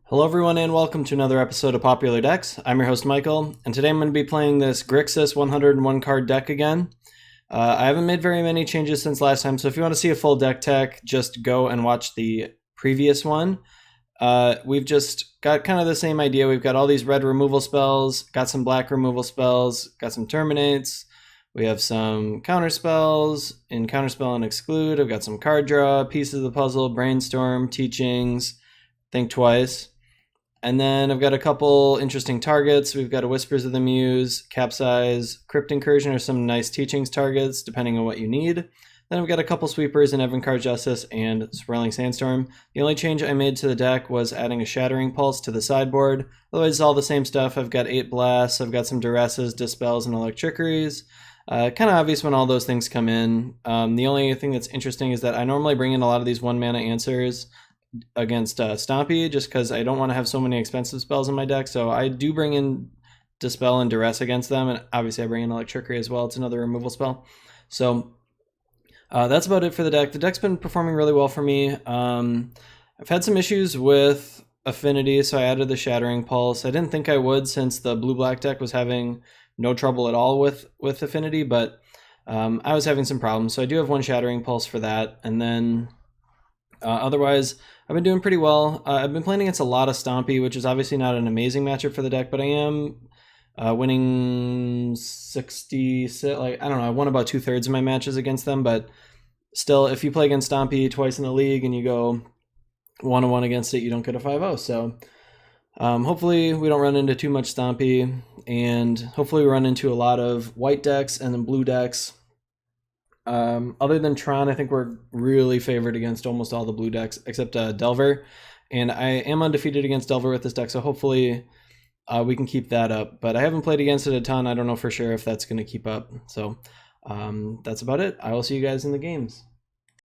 Hello everyone and welcome to another episode of Popular Decks. I'm your host Michael, and today I'm going to be playing this Grixis 101 card deck again. I haven't made very many changes since last time, so if you want to see a full deck tech, just go and watch the previous one. We've just got kind of the same idea. We've got all these red removal spells, got some black removal spells, got some terminates. We have some counter spells, in counterspell and exclude. I've got some card draw, pieces of the puzzle, brainstorm, teachings, think twice. And then I've got a couple interesting targets. We've got a Whispers of the Muse, Capsize, Crypt Incursion, or some nice teachings targets, depending on what you need. Then I've got a couple sweepers in Evan-Card Justice and Swirling Sandstorm. The only change I made to the deck was adding a Shattering Pulse to the sideboard. Otherwise, it's all the same stuff. I've got 8 Blasts, I've got some Duresses, Dispels, and Electrickeries. Kind of obvious when all those things come in. The only thing that's interesting is that I normally bring in a lot of these 1-mana answers against Stompy, just because I don't want to have so many expensive spells in my deck. So I do bring in Dispel and Duress against them, and obviously I bring in Electrickery as well. It's another removal spell. So that's about it for the deck. The deck's been performing really well for me. I've had some issues with affinity, so I added the Shattering Pulse. I didn't think I would, since the blue-black deck was having no trouble at all with affinity, but I was having some problems. So I do have one Shattering Pulse for that, and then otherwise, I've been doing pretty well. I've been playing against a lot of Stompy, which is obviously not an amazing matchup for the deck, but I am winning 66. Like, I don't know, I won about 2/3 of my matches against them, but still, if you play against Stompy twice in the league and you go 1-1 against it, you don't get a 5-0. So hopefully we don't run into too much Stompy, and hopefully we run into a lot of white decks and then blue decks. Other than Tron, I think we're really favored against almost all the blue decks except Delver, and I am undefeated against Delver with this deck, so hopefully we can keep that up. But I haven't played against it a ton. I don't know for sure if that's going to keep up. So that's about it. I will see you guys in the games.